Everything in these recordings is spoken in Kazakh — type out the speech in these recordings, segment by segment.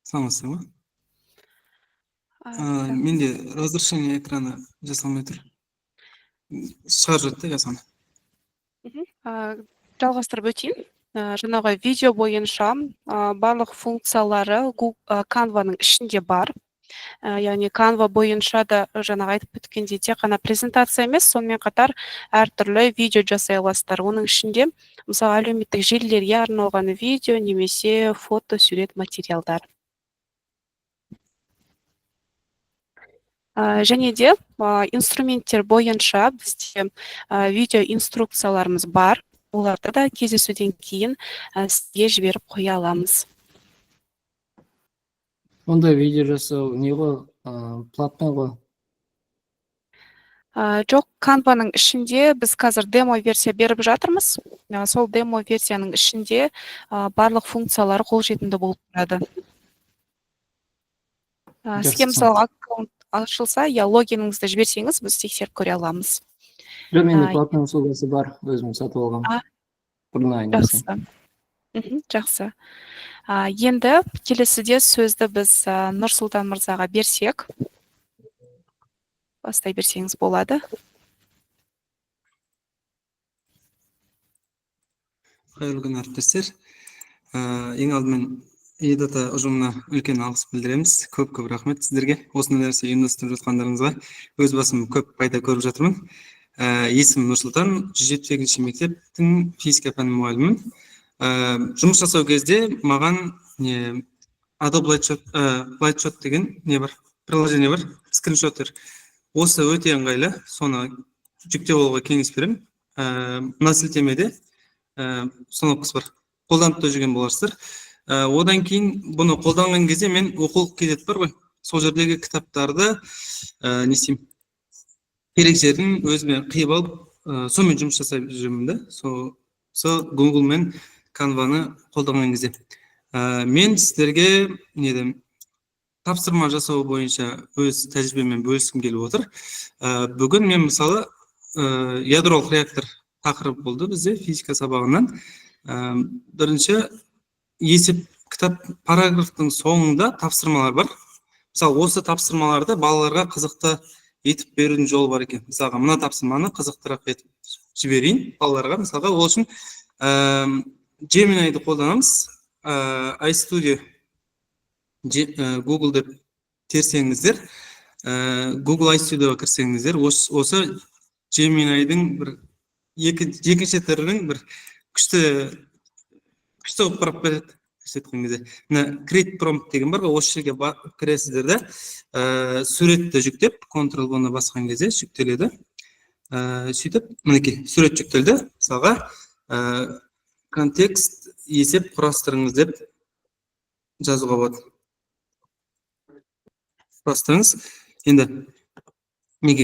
саламатсызбы? Сәлем. Менде разрешение экраны жасалмай тұр. Шығарып жатты жазғаны. Жалғастырып өтейін. Жаңағы видео бойынша барлық функциялары Canva-ның ішінде бар. Яғни Canva бойынша да жаңағы айтып өткендей тек қана презентация емес, сонымен қатар әртүрлі видео жасай аласыздар. Оның ішінде мысалы әлеуметтік желілерге арналған видео немесе фото, сурет, материалдар. Және де инструменттер бойынша бізде видео инструкцияларымыз бар. Оларды да кездесуден кейін сізге жіберіп қоя аламыз. Ондай видео жасау не ғой, платный ғой? Жоқ, Canva-ның ішінде біз қазір демо версия беріп жатырмыз. Сол демо версияның ішінде барлық функциялары қолжетімді болып тұрады. Сізге мысалы аккаунт ашылса, логиніңізді жіберсеңіз, біз тексеріп көре аламыз. Жоқ, менде платный услугасы бар, өзім сатып алғам. Жақсы. Енді келесіде сөзді біз Нұрсұлтан мырзаға берсек, бастай берсеңіз болады. Қайырлы күн, әріптестер. Ең алдымен E-Data ұжымына үлкен алғыс білдіреміз. Көп рахмет сіздерге. Осындай нәрсе ұйымдастырып жатқандарыңызға өз басым көп пайда көріп жатырмын. Есімім Нұрсұлтан, 107-ші мектептің физика пәні мұғалімімін. Жұмыс жасау кезде маған Adobe Lightshot деген приложение бар, скриншоттер. Осы өте ыңғайлы, соны жүктеп алуға кеңес беремін. Мына сілтемеде кнопкасы бар. Қолданып та жүрген боларсыздар. Одан кейін бұны қолданған кезде мен оқулық кезет бар ғой. Сол жердегі кітаптарды керек жерін өзіме қиып алып, сонымен жұмыс жасай жүремін да. Google мен Canva-ны қолданған кезде. Мен сіздерге тапсырма жасау бойынша өз тәжірибемен бөліскім келіп отыр. Бүгін мен мысалы ядролық реактор тақырып болды бізде физика сабағынан. Бірінші есеп кітап параграфтың соңында тапсырмалар бар. Мысалы, осы тапсырмаларды балаларға қызықты етіп берудің жолы бар екен. Мысалға, мына тапсырманы қызықтырақ етіп жіберейін балаларға. Мысалға, ол үшін Gemini'ді қолданамыз. iStudio Google деп терсеңіздер, Google iStudioға кірсеңіздер, осы Gemini'дің екінші түрінің бір күшті болып барып береді. Create prompt деген бар, осы жерге кіресіздер де, суретті жүктеп, Ctrl-V-ны басқан кезде жүктеледі. Сөйтіп, мінекей, сурет жүктелді. Мысалға, контекст есеп құрастырыңыз деп жазуға болады. Құрастырыңыз. Енді,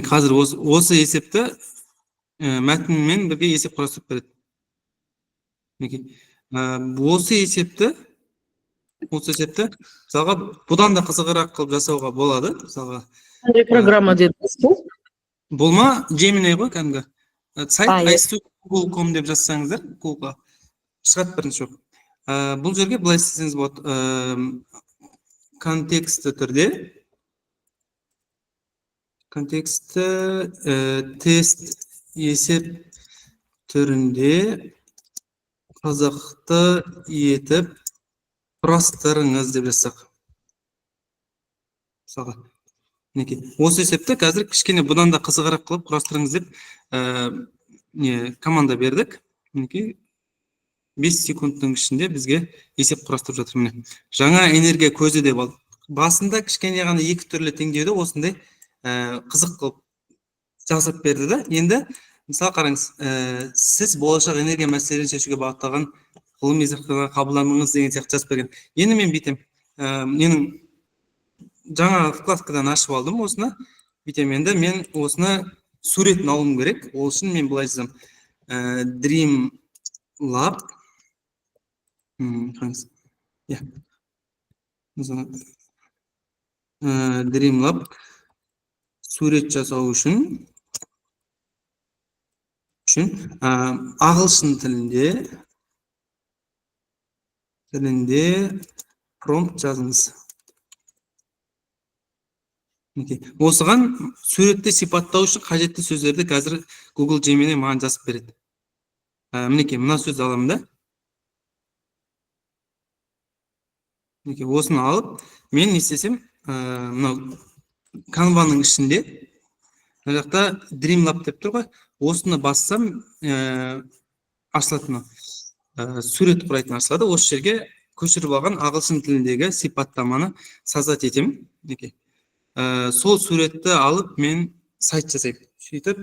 қазір осы есепті мәтінмен бірге есеп құрастырып береді. Осы есепті, мысалға, бұдан да қызығырақ қылып жасауға болады. Қандай программа дедіңіз бұл? Болма, Gemini ғой кәдімгі. Сайт iStudio.com деп жазсаңыздар, Google-ға шығады бірінші жоқ. Бұл жерге былай істесеңіз болады. Контексті түрде, тест есеп түрінде қызықты етіп құрастырыңыз деп жазсақ. Мысалға, осы есепті қазір кішкене бұдан да қызығырақ қылып құрастырыңыз деп команда бердік. 5 секундтың ішінде бізге есеп құрастырып жатыр. Жаңа энергия көзі деп алды. Басында кішкене ғана екі түрлі теңдеуді осындай қызық қылып жазып берді да. Енді мысалы қараңыз, сіз болашақ энергия мәселелерін шешуге бағытталған ғылыми зерттеуге қабылданыңыз деген сияқты жазып берген. Енді мен бүйтем. Менің жаңа вкладкадан ашып алдым осыны. Бүйтем, енді мен осыны суретін алуым керек. Ол үшін мен былай жазам. Dream Lab. Dream Lab сурет жасау үшін ағылшын тілінде промпт жазыңыз. Мінекей. Осыған суретті сипаттау үшін қажетті сөздерді қазір Google Gemini маған жазып береді. Мінекей, мына сөзді аламын да. Мінекей, осыны алып, мен не істесем, мынау Canva-ның ішінде, мына жақта Dreamlab деп тұр ғой, осыны бассам, ашылады мынау. Сурет құрайтын ашылады. Осы жерге көшіріп алған ағылшын тіліндегі сипаттаманы создать етемін. Мінекей. Сол суретті алып мен сайт жасаймын. Сөйтіп,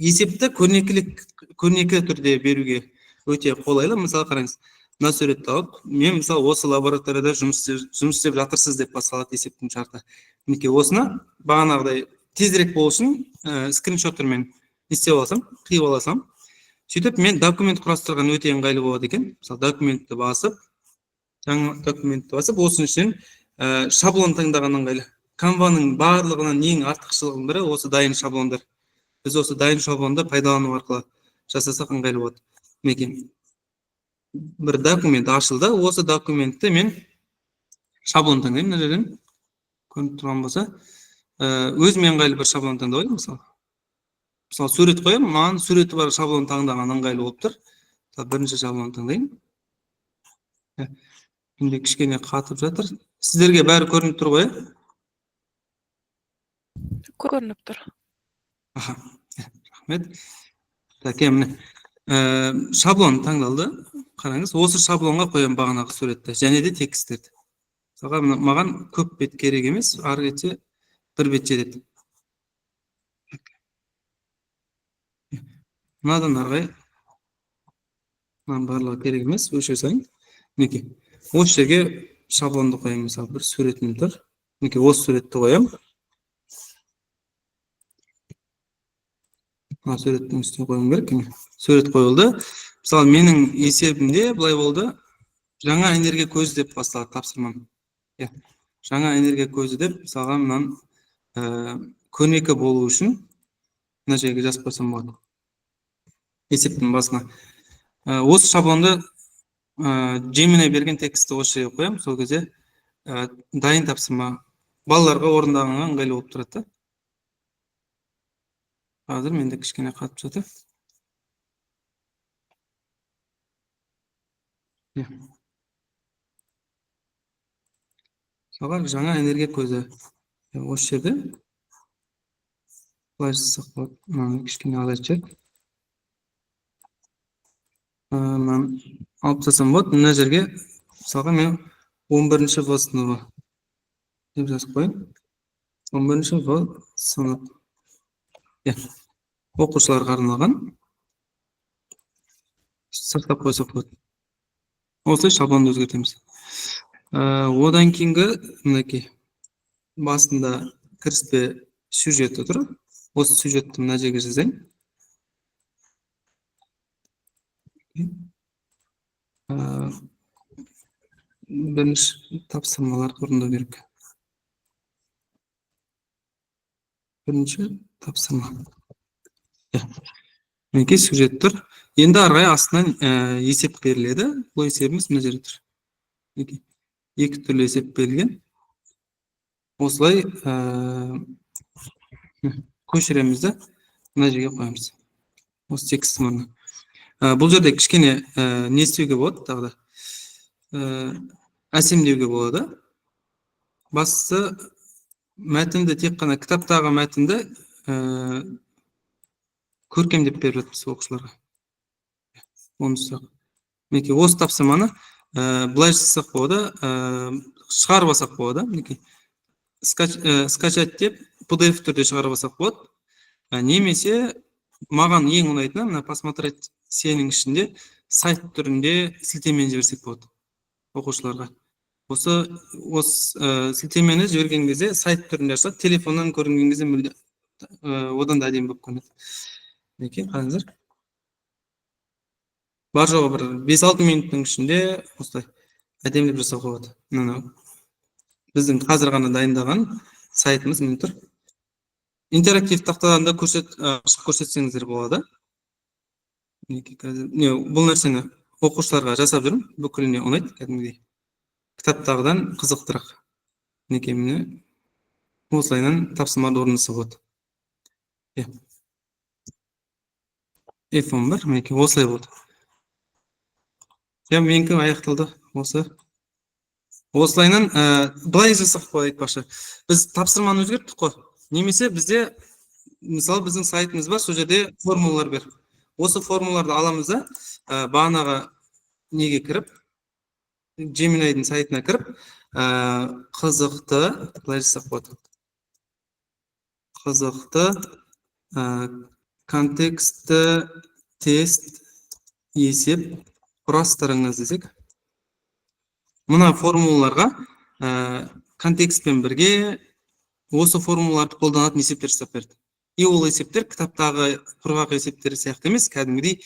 есепті көрнекі түрде беруге өте қолайлы. Мысалы қараңыз, мына суретті алып, мен мысалы осы лабораторияда жұмыс істеп жатырсыз деп басталады есептің шарты. Мінекей, осыны бағанағыдай тезірек болу үшін скриншоттермен істеп алсам, қиып алсам, сөйтіп мен документ құрастырған өте ыңғайлы болады екен. Мысалы документті басып, жаңа документті басып, осының үшін шаблон таңдаған ыңғайлы. Canva-ның барлығынан ең артықшылығының бірі осы дайын шаблондар. Біз осы дайын шаблонды пайдалану арқылы жасасақ ыңғайлы болады. Мінекей, бір документ ашылды. Осы документті мен шаблон таңдаймын. Мына жерден көрініп тұрған болса, өзіме ыңғайлы бір шаблон таңдаймын. Мысалы сурет қоямын, маған суреті бар шаблон таңдаған ыңғайлы болып тұр. Бірінші шаблон таңдаймын. Енді кішкене қатып жатыр. Сіздерге бәрі көрініп тұр ғой? Көрініп тұр. Рахмет. Міне. Шаблон таңдалды. Қараңыз, осы шаблонға қоямын бағанағы суретті, және де тексттерді. Маған көп бет керек емес, ары кетсе бір бет жетеді. Мынадан арғай, мынадан барлығы керек емес, өшіре салайын. Мінекей, осы жерге шаблонды қоямын, мысалы бір суретім тұр. Мінекей, осы суретті қоямын. Суреттің үстіне қойым керек. Сурет қойылды. Мысалы, менің есебімде былай болды. Жаңа энергия көзі деп басталады тапсырмам. Жаңа энергия көзі деп, мысалға мынан көрнекі болу үшін мына жерге жазып қойсам болады. Есептің басына. Осы шаблонды Gemini берген текстті осы жерге қоямын. Сол кезде дайын тапсырма балаларға орындағанға ыңғайлы болып тұрады. Қазір менде кішкене қатып жатыр. Мысалға жаңа энергия көзі. Осы жерде былай жасасақ болады. Мынаны кішкене азайтайық. Алып тастасам болады. Мына жерге мысалға мен 11-ші В сыныбы деп жазып қояйын. 11-ші В сынып. Оқушыларға арналған. Сақтап қойсақ болады. Осылай шаблонды өзгертеміз. Одан кейінгі мінекей басында кіріспе сюжеті тұр. Осы сюжетті мына жерге жазайын. Бірінші тапсырмалар орындау керек. Бірінші тапсырма. Мінекей сюжет тұр. Енді арғай астынан есеп беріледі. Бұл есебіміз мына жерде тұр. Екі түрлі есеп берілген. Осылай көшіреміз де мына жерге қоямыз. Осы текст мұрны. Бұл жерде кішкене не істеуге болады тағы да. Әсемдеуге болады. Бастысы мәтінді тек қана кітаптағы мәтінді көркемдеп беріп жатырмыз оқушыларға. Мінекей, осы тапсырманы былай жасасақ болады, шығарып алсақ болады. Мінекей, скачать деп PDF түрде шығарып алсақ болады. Немесе маған ең ұнайтыны, посмотреть сенің ішінде сайт түрінде сілтемені жіберсек болады оқушыларға. Осы сілтемені жіберген кезде сайт түрінде ашылады, телефоннан көрінген кезде одан да әдемі болып көрінеді. Мінекей, қараңыздар. Бар жоғы бір 5-6 минуттың ішінде осылай әдемілеп жасауға болады. Біздің қазір ғана дайындаған сайтымыз міне тұр. Интерактив тақтадан да көрсетсеңіздер болады. Бұл нәрсені оқушыларға жасап жүрмін, бүкіліне ұнайды кәдімгідей. Кітаптағыдан қызықтырақ. Мінекей, міне осылайынан тапсырмаларды орындаса болады. F11 мінекей осылай болды. Менікі аяқталды осы. Осылайынан былай жасақ қой айтпақшы. Біз тапсырманы өзгерттік қой. Немесе бізде мысалы біздің сайтымыз бар, сол жерде формулалар бар. Осы формулаларды аламыз да, бағанағы неге кіріп, Gemini'дің сайтына кіріп, қызықты, былай жасақ болады. Қызықты, контексті, тест, есеп, құрастырыңыз десек. Мына формулаларға контекстпен бірге осы формулаларды қолданатын есептер жасап берді. И ол есептер кітаптағы құрғақ есептер сияқты емес, кәдімгідей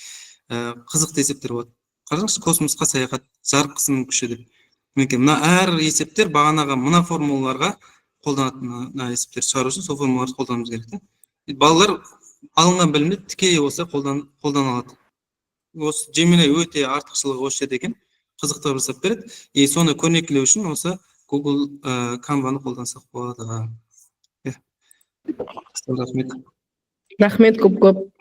қызықты есептер болады. Қараңызшы, космосқа саяхат, жарық қысымның күші деп. Мінекей, мына әр есептер бағанағы мына формулаларға қолданатын есептер шығару үшін сол формулаларды қолдануымыз керек. Балалар алынған білімді тікелей осы қолдана алады. Осы Gemini өте артықшылығы осы жерде екен. Қызықтар жасап береді. И соны көрнекілеу үшін осы Google Canva-ны қолдансақ болады. Рахмет. Рахмет көп.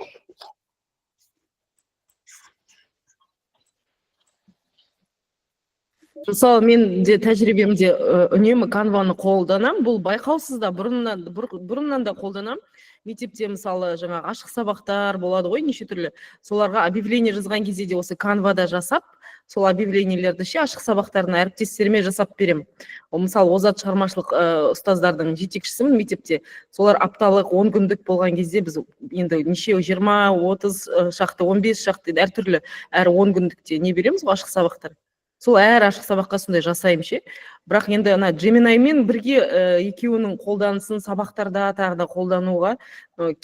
Мысалы, мен де тәжірибемде үнемі Canva-ны қолданам. Бұл байқаусыз да бұрыннан да қолданам. Мектепте мысалы жаңағы ашық сабақтар болады ғой, неше түрлі. Соларға объявление жазған кезде де осы Canva-да жасап, сол объявлениелерді ашық сабақтарын әріптестеріме жасап берем. Мысалы, озат шығармашылық ұстаздардың жетекшісімін мектепте. Солар апталық 10 күндік болған кезде біз енді неше 20, 30 шақты, 15 шақты әртүрлі әр 10 күндікте не береміз ашық сабақтар. Сол әр ашық сабаққа сондай жасаймын ше. Бірақ енді ана Gemini-мен бірге екеуінің қолданысын сабақтарда тағы да қолдануға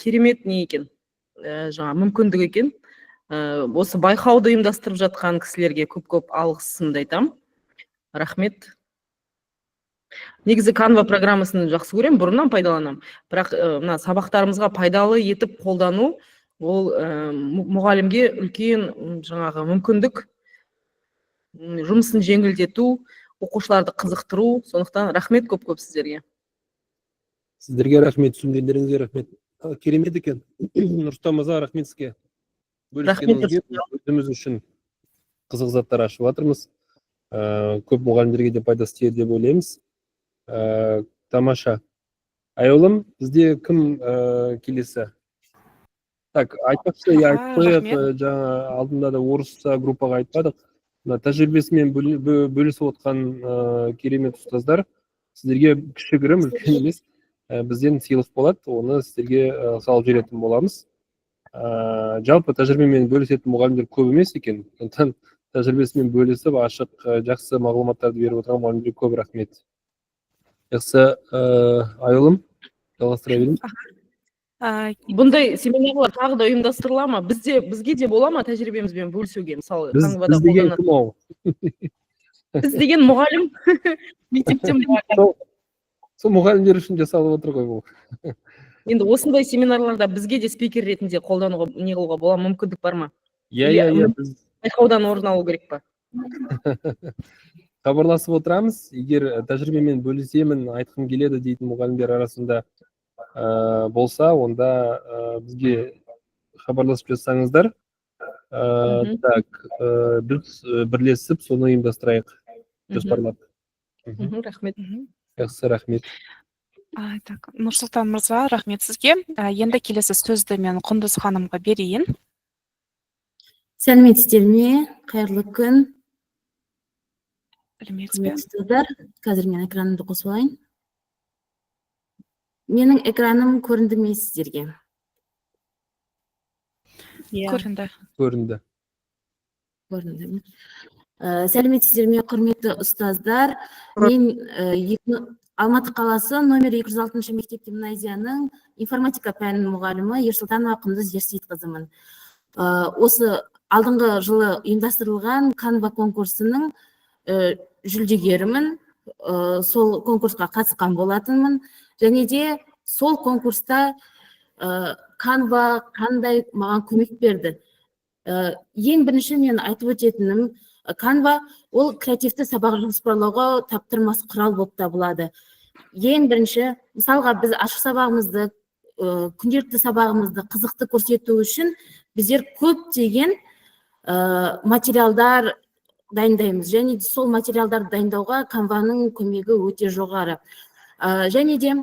керемет не екен, жаңа мүмкіндік екен. Осы байқауды ұйымдастырып жатқан кісілерге көп алғысымды айтам. Рахмет. Негізі Canva программасын жақсы көрем, бұрыннан пайдаланам. Бірақ мына сабақтарымызға пайдалы етіп қолдану, ол мұғалімге үлкен жаңағы мүмкіндік, жұмысын жеңілдету, оқушыларды қызықтыру. Сондықтан рахмет көп сіздерге. Сіздерге рахмет, түсінгендеріңізге рахмет. Керемет екен. Нұрсұлтан мырза, рахмет сізге. Бөліскеніңізге өзіміз үшін қызық заттар ашып жатырмыз. Көп мұғалімдерге де пайдасы тиеді деп ойлаймыз. Тамаша. Айолым, бізде кім келесі? Так, айтпақшы, жаңа алдында да орысша группаға айтпадық. Тәжірибесімен бөлісіп отқан керемет ұстаздар, сіздерге кішігірім, үлкен емес, бізден сыйлық болады, оны сіздерге салып жіберетін боламыз. Жалпы тәжірибемен бөлісетін мұғалімдер көп емес екен. Тәжірибесімен бөлісіп, ашық, жақсы мағлұматтарды беріп отырған мұғалімдерге көп рахмет. Жақсы, Айолым, жалғастыра берейін. Бұндай семинарлар тағы да ұйымдастырыла ма? Бізге де бола ма тәжірибемізбен бөлісуге? Мысалы, біз деген кім ол? Біз деген мұғалім, мектептен мұғалім. Сол мұғалімдер үшін жасалып отыр ғой бұл. Енді осындай семинарларда бізге де спикер ретінде қолдануға, не қылуға бола мүмкіндік бар ма? Иә, біз байқаудан орын алу керек па? Хабарласып отырамыз. Егер тәжірибемен бөлісемін, айтқым келеді дейтін мұғалімдер арасында болса, онда бізге хабарласып жатсаңыздар. Так, біз бірлесіп соны ұйымдастырайық, жоспарлап. Рахмет. Жақсы, рахмет. Нұрсұлтан мырза, рахмет сізге. Енді келесі сөзді мен Құндыз ханымға берейін. Сәлеметсіздер ме? Қайырлы күн. Сәлеметсіздер. Қазір мен экранымды қосып алайын. Менің экраным көрінді ме сіздерге? Көрінді. Сәлеметсіздер ме, құрметті ұстаздар? Мен Алматы қаласы номер 206 мектеп гимназияның информатика пәнінің мұғалімі Ерсұлтанова Құндыз Ерсейітқызымын. Осы алдыңғы жылы ұйымдастырылған Canva конкурсының жүлдегерімін. Сол конкурсқа қатысқан болатынмын. Және де сол конкурста Canva қандай маған көмек берді. Ең бірінші мен айтып өтетінім, Canva ол креативті сабақ жоспарлауға таптырмас құрал болып табылады. ең бірінші, мысалға біз ашық сабағымызды, күнделікті сабағымызды қызықты көрсету үшін біздер көптеген материалдар дайындаймыз, және сол материалдарды дайындауға Canva-ның көмегі өте жоғары. Және де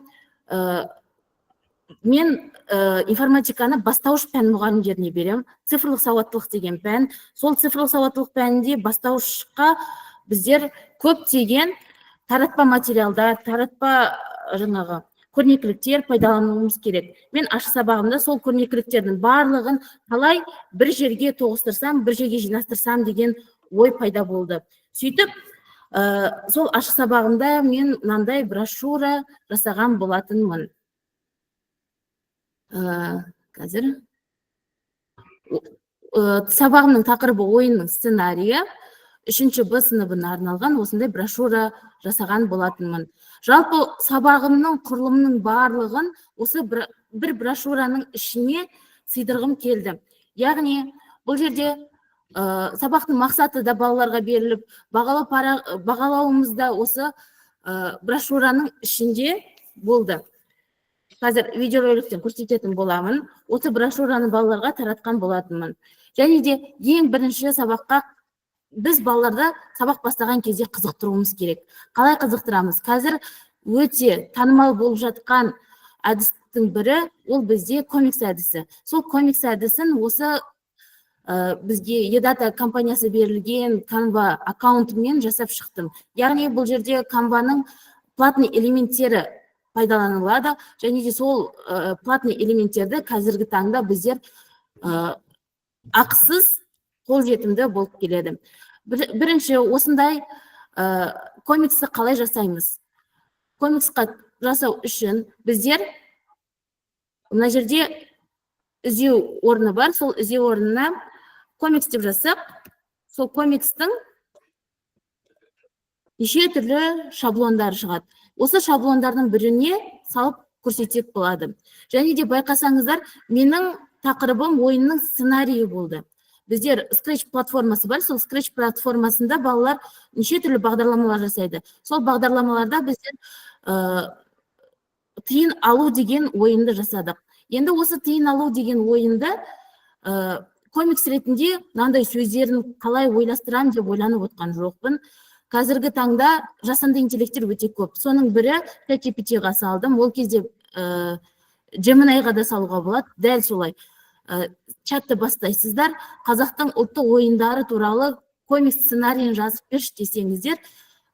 мен информатиканы бастауыш пән мұғалімдеріне берем. Цифрлық сауаттылық деген пән. Сол цифрлық сауаттылық пәнінде бастауышқа біздер көптеген таратпа материалдар, таратпа жаңағы көрнекіліктер пайдалануымыз керек. Мен ашық сабағымда сол көрнекіліктердің барлығын қалай бір жерге тоғыстырсам, бір жерге жинастырсам деген ой пайда болды. Сөйтіп, сол ашық сабағымда мен мынандай брошюра жасаған болатынмын. Қазір сабағымның тақырыбы ойынның сценарийі, 3-ші Б сыныбына арналған осындай брошюра жасаған болатынмын. Жалпы сабағымның құрылымның барлығын осы бір брошюраның ішіне сыйдырғым келді. Яғни, бұл жерде сабақтың мақсаты да балаларға беріліп, бағалауымызда осы брошюраның ішінде болды. Қазір видеороликтен көрсететін боламын. Осы брошюраны балаларға таратқан болатынмын. Және де ең бірінші сабаққа біз балаларда сабақ бастаған кезде қызықтыруымыз керек. Қалай қызықтырамыз? Қазір өте танымал болып жатқан әдістің бірі ол бізде комикс әдісі. Сол комикс әдісін осы бізге Edata компаниясы берілген Canva аккаунтымен жасап шықтым. Яғни бұл жерде Canva-ның платный элементтері пайдаланылады, және де сол платный элементтерді қазіргі таңда біздер ақысыз қолжетімді болып келеді. Бірінші, осындай комиксті қалай жасаймыз? Комиксқа жасау үшін біздер мына жерде іздеу орны бар, сол іздеу орнына комикс деп жасап, сол комикстің неше түрлі шаблондар шығады. Осы шаблондардың біріне салып көрсетсек болады. Және де байқасаңыздар, менің тақырыбым ойынның сценарийі болды. Біздер Scratch платформасы бар, сол Scratch платформасында балалар неше түрлі бағдарламалар жасайды. Сол бағдарламаларда біздер тиын алу деген ойынды жасадық. Енді осы тиын алу деген ойынды комикс ретінде мынандай сөздерін қалай ойластырам деп ойланып отқан жоқпын. Қазіргі таңда жасанды интеллекттер өте көп. Соның бірі ChatGPT-ға салдым. Ол кезде Gemini-ға да салуға болады. Дәл солай. Чатты бастайсыздар, қазақтың ұлттық ойындары туралы комикс сценарийін жазып берші десеңіздер,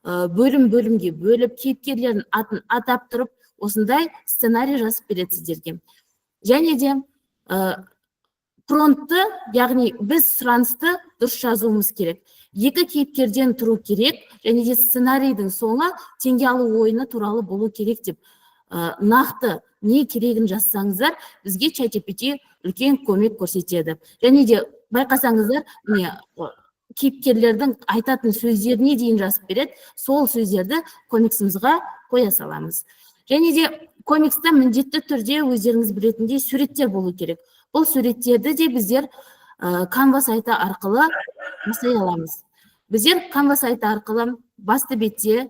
бөлім-бөлімге бөліп, кейіпкерлердің атын атап тұрып, осындай сценарий жазып береді сіздерге. Және де промптты, яғни біз сұранысты дұрыс жазуымыз керек. Екі кейіпкерден тұру керек, және де сценарийдің соңы теңге алу ойыны туралы болу керек деп нақты не керегін жазсаңыздар, бізге ChatGPT үлкен көмек көрсетеді. Және де байқасаңыздар, кейіпкерлердің айтатын сөздеріне дейін жазып береді, сол сөздерді комиксімізға қоя саламыз. Және де комикста міндетті түрде өздеріңіз білетіндей суреттер болу керек. Бұл суреттерді де біздер Canva сайты арқылы жасай аламыз. Біздер Canva сайты арқылы басты бетте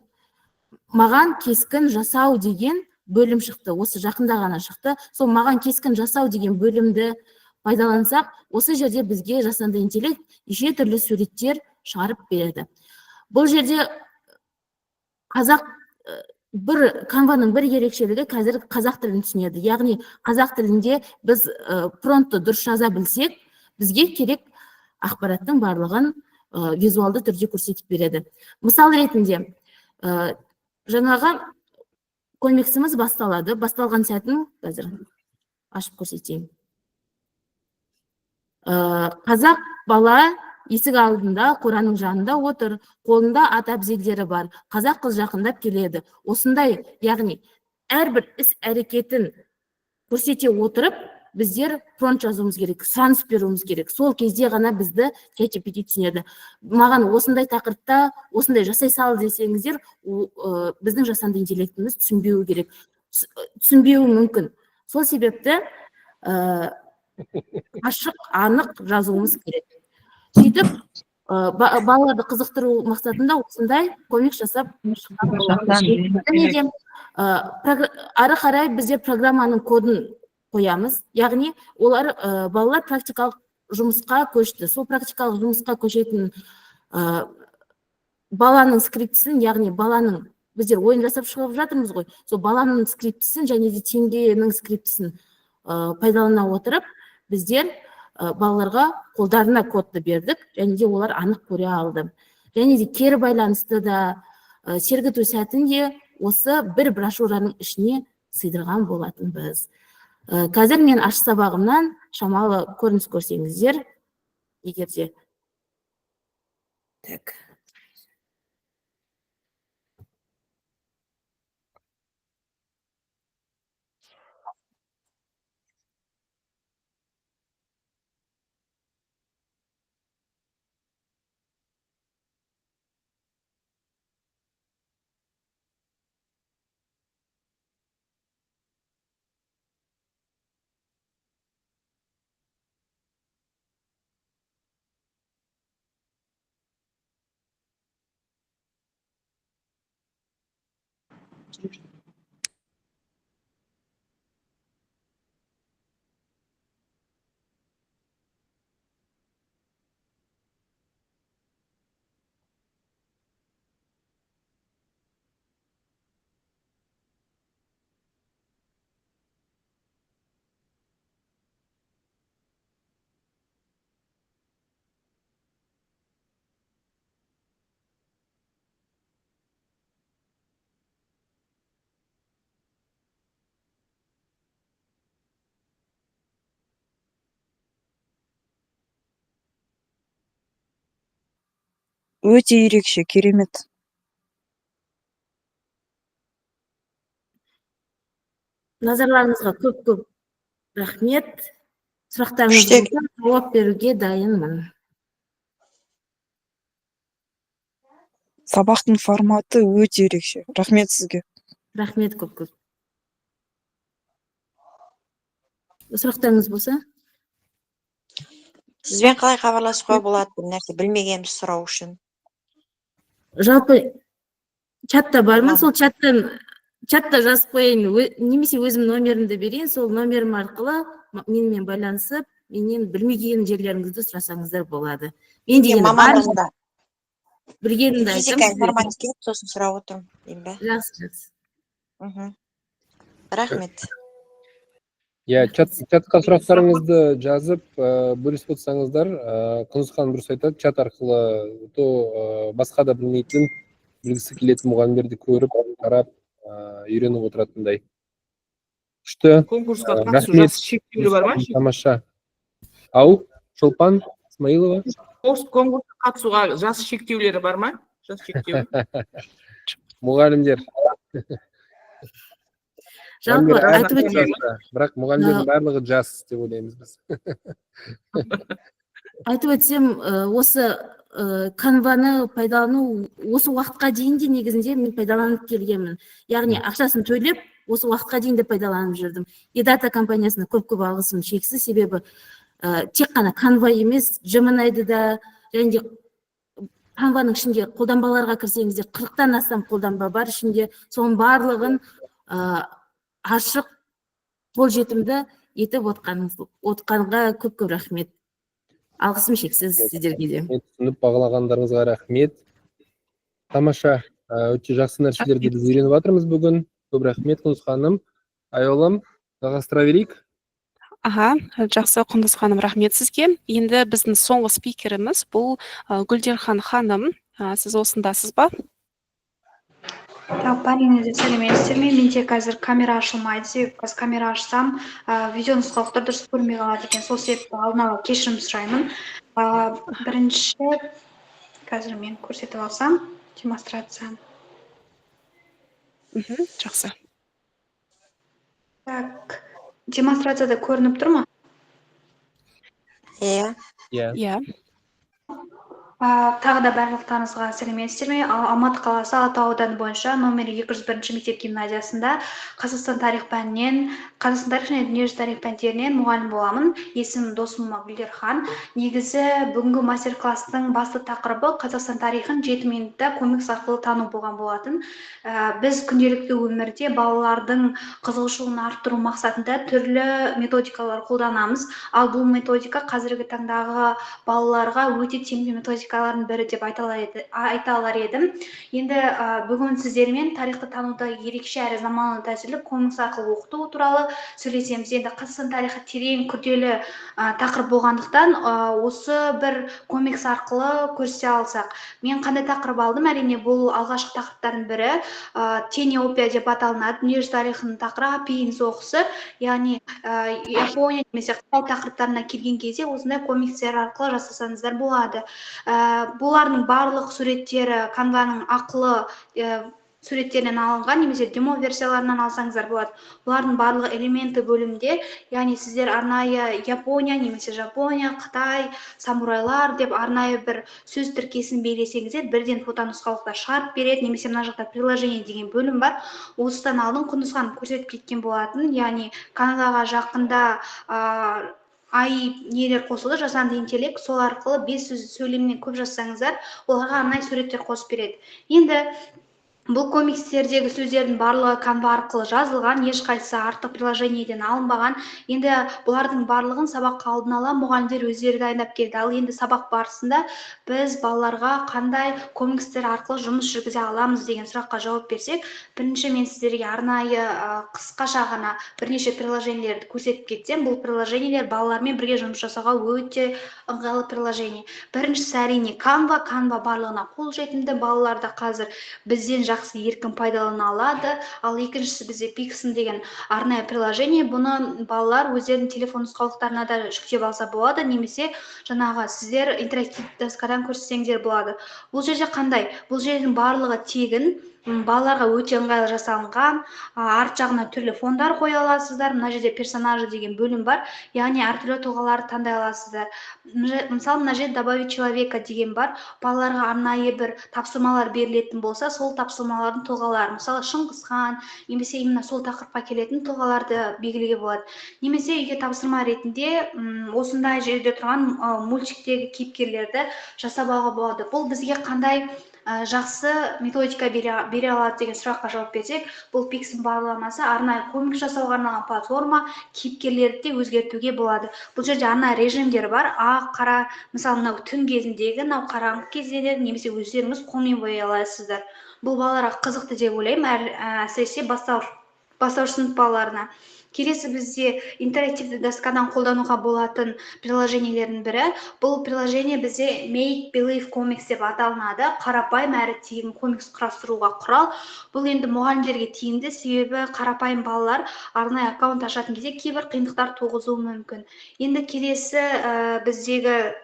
маған кескін жасау деген бөлім шықты. Осы жақында ғана шықты. Сол маған кескін жасау деген бөлімді пайдалансақ, осы жерде бізге жасанды интеллект неше түрлі суреттер шығарып береді. Бұл жерде Canva-ның бір ерекшелігі қазір қазақ тілін түсінеді. Яғни қазақ тілінде біз промптты дұрыс жаза білсек, бізге керек ақпараттың барлығын визуалды түрде көрсетіп береді. Мысал ретінде, жаңағы комиксіміз басталады. Басталған сәтін қазір ашып көрсетейін. Қазақ бала есік алдында, қораның жанында отыр, қолында ат әбзелдері бар. Қазақ қыз жақындап келеді. Осындай, яғни әрбір іс әрекетін көрсете отырып, біздер промпт жазуымыз керек, сұраныс беруіміз керек. Сол кезде ғана бізді ChatGPT түсінеді. Маған осындай тақырыпта, осындай жасай сал десеңіздер, біздің жасанды интеллектіміз түсінбеуі керек. Түсінбеуі мүмкін. Сол себепті ашық, анық жазуымыз керек. Сөйтіп, балаларды қызықтыру мақсатында осындай көмек жасап шыққан болатынбыз. Және де ары қарай біздер программаның кодын қоямыз, яғни олар балалар практикалық жұмысқа көшті. Сол практикалық жұмысқа көшетін баланың скриптісін, яғни баланың біздер ойын жасап шығып жатырмыз ғой, сол баланың скриптісін және де теңгенің скриптісін пайдалана отырып, біздер балаларға қолдарына кодты бердік, және де олар анық көре алды. Және де кері байланысты да сергіту сәтін де осы бір брошюраның ішіне сыйдырған болатынбыз. Қазір мен аш сабағымнан шамалы көрініс көрсеңіздер, егер де. Так. Өте ерекше, керемет. Назарларыңызға көп рахмет. Сұрақтарыңыз болса, жауап беруге дайынмын. Сабақтың форматы өте ерекше. Рахмет сізге. Рахмет көп. Сұрақтарыңыз болса? Сізбен қалай хабарласуға болады, бір нәрсе білмегенімді сұрау үшін? Жалпы чатта бармын, сол чатта жазып қояйын, немесе өзім номерімді берейін, сол номерім арқылы менімен байланысып, менен білмеген жерлеріңізді сұрасаңыздар болады. Мен деген мамандығында білгенімді айтам. Физика информатика сосын сұрап отырмын, деймін бе? Жақсы. Рахмет. Чатқа сұрақтарыңызды жазып, бөлісіп отырсаңыздар, Құндызхан дұрыс айтады, чат арқылы басқа да білмейтін, білгісі келетін мұғалімдерді көріп, қарап, үйреніп отыратындай. Күшті. Конкурсқа қатысу жас шектеулі бар ма? Тамаша. Ау, Шолпан Исмаилова. Конкурсқа қатысуға жас шектеулері бар ма? Жас шектеулі. Мұғалімдер. Жалпы айтып өтсем, бірақ мұғалімдердің барлығы жас деп ойлаймыз біз. Айтып өтсем, осы канваны пайдалану осы уақытқа дейін де негізінде мен пайдаланып келгенмін. Яғни ақшасын төлеп, осы уақытқа дейін де пайдаланып жүрдім. Edata компаниясына көп алғысым шексіз, себебі тек қана канва емес, Gemini'ді да, және де канваның ішінде қолданбаларға кірсеңіздер, 40-тан астам қолданба бар ішінде, соның барлығын ашық, қолжетімді етіп отқанға көп рахмет. Алғысым шексіз сіздерге де. Түсініп бағалағандарыңызға рахмет. Тамаша, өте жақсы нәрселерді біз үйреніп жатырмыз бүгін. Көп рахмет, Құндыз ханым. Айолым, жалғастыра берейік. Жақсы, Құндыз ханым, рахмет сізге. Енді біздің соңғы спикеріміз бұл Гүлдерхан ханым. Сіз осындасыз ба? Бәріңізге сәлеметсіздер ме? Менде қазір камера ашылмайды, себебі қазір камера ашсам, видео нұсқалықты дұрыс көрмей қалады екен. Сол себепті алдын ала кешірім сұраймын. Бірінші, қазір мен көрсетіп алсам, демонстрация. Жақсы. Так, демонстрацияда көрініп тұр ма? Иә. Иә. Тағы да барлықтарыңызға сәлеметсіздер ме? Алматы қаласы Алатау ауданы бойынша номер 201 мектеп гимназиясында Қазақстан тарих пәнінен, Қазақстан тарих және дүниежүзі тарих пәндерінен мұғалім боламын. Есімім Досымова Гүлдерхан. Негізі бүгінгі мастер-класстың басты тақырыбы Қазақстан тарихын 7 минутта комикс арқылы тану болған болатын. Біз күнделікті өмірде балалардың қызығушылығын арттыру мақсатында түрлі методикалар қолданамыз. Ал бұл методика қазіргі таңдағы балаларға өте тиімді методикалардың бірі деп айта алар едім. Енді бүгін сіздермен тарихты тануда ерекше әрі заманауи тәсілі комикс арқылы оқыту туралы сөйлесеміз. Енді Қазақстан тарихы терең күрделі тақырып болғандықтан осы бір комикс арқылы көрсете алсақ. Мен қандай тақырып алдым? Әрине бұл алғашқы тақырыптардың бірі. Тениопия деп аталынады. Дүниежүзі тарихының тақырыбы апиын соғысы, яғни Япония немесе Қытай тақырыптарына келген кезде осындай комикстер арқылы жасасаңыздар болады. Бұлардың барлық суреттері Canvaның ақылы суреттерінен алынған, немесе демо версияларынан алсаңыздар болады. Бұлардың барлығы элементі бөлімде, яғни сіздер арнайы Япония немесе Жапония, Қытай, самурайлар деп арнайы бір сөз тіркесін белгілесеңіздер, бірден фотонұсқалықтар шығарып береді, немесе мына жақта приложение деген бөлім бар. Осыдан алдын құндызған көрсетіп кеткен болатын, яғни Canvaға жақында нелер қосылды, жасанды интеллект, сол арқылы 5 сөйлемнен көп жазсаңыздар, оларға арнайы суреттер қосып береді. Енді бұл комикстердегі сөздердің барлығы Canva арқылы жазылған, ешқайсысы артық приложениеден алынбаған. Енді бұлардың барлығын сабаққа алдын ала мұғалімдер өздері дайындап келді. Ал енді сабақ барысында біз балаларға қандай комикстер арқылы жұмыс жүргізе аламыз деген сұраққа жауап берсек, бірінші мен сіздерге арнайы қысқаша ғана бірнеше приложениелерді көрсетіп кетсем, бұл приложениелер балалармен бірге жұмыс жасауға өте ыңғайлы приложение. Біріншісі әрине Canva барлығына қолжетімді, балаларда қазір бізден жақсы еркін пайдалана алады. Ал екіншісі бізде Pixn деген арнайы приложение. Бұны балалар өздерінің телефон нұсқаулықтарына да жүктеп алса болады, немесе жаңағы сіздер интерактивті доскадан көрсетсеңдер болады. Бұл жерде қандай? Бұл жердің барлығы тегін, балаларға өте ыңғайлы жасалынған. Арт жағына түрлі фондар қоя аласыздар. Мына жерде персонажы деген бөлім бар, яғни әртүрлі тұлғаларды таңдай аласыздар. Мысалы, мына жерде добавить человека деген бар. Балаларға арнайы бір тапсырмалар берілетін болса, сол тапсырмалардың тұлғалары, мысалы Шыңғыс хан, немесе именно сол тақырыпқа келетін тұлғаларды белгілеуге болады. Немесе үйге тапсырма ретінде осындай жерде тұрған мультиктегі кейіпкерлерді жасап алуға болады. Бұл бізге қандай жақсы методика бере алады деген сұраққа жауап берсек, бұл Pixn бағдарламасы арнайы комикс жасауға арналған платформа, кейіпкерлерді де өзгертуге болады. Бұл жерде арнайы режимдер бар. Ақ, қара, мысалы мынау түн кезіндегі, мынау қараңғы кездегі, немесе өздеріңіз қолмен бояй аласыздар. Бұл балаларға қызықты деп ойлаймын, әсіресе бастауыш сынып балаларына. Келесі бізде интерактивті доскадан қолдануға болатын приложениелердің бірі. Бұл приложение бізде Make Believe Comics деп аталынады. Қарапайым әрі тегін комикс құрастыруға құрал. Бұл енді мұғалімдерге тиімді, себебі қарапайым балалар арнайы аккаунт ашатын кезде кейбір қиындықтар туғызуы мүмкін. Енді келесі біздегі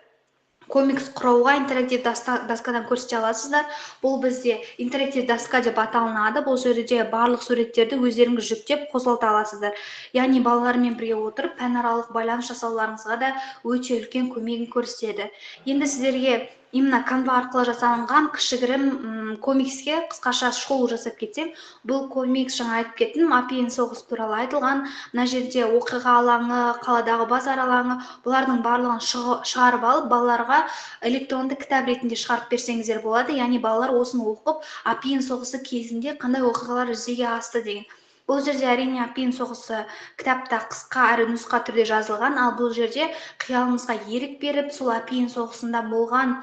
комикс құрауға интерактив доскадан көрсете аласыздар. Бұл бізде интерактив доска деп аталынады. Бұл жерде барлық суреттерді өздеріңіз жүктеп қосылта аласыздар. Яғни балалармен бірге отырып пәнаралық байланыс жасауларыңызға да өте үлкен көмегін көрсетеді. Енді сіздерге именно Canva арқылы жасалынған кішігірім комикске қысқаша шолу жасап кетсем, бұл комикс жаңа айтып кеттім, апиын соғыс туралы айтылған. Мына жерде оқиға алаңы, қаладағы базар алаңы, бұлардың барлығын шығарып алып, балаларға электронды кітап ретінде шығарып берсеңіздер болады. Яғни балалар осыны оқып, апиын соғысы кезінде қандай оқиғалар жүзеге асты деген. Бұл жерде әрине апиын соғысы кітапта қысқа әрі нұсқа түрде жазылған, ал бұл жерде қиялыңызға ерік беріп, сол апиын соғысында болған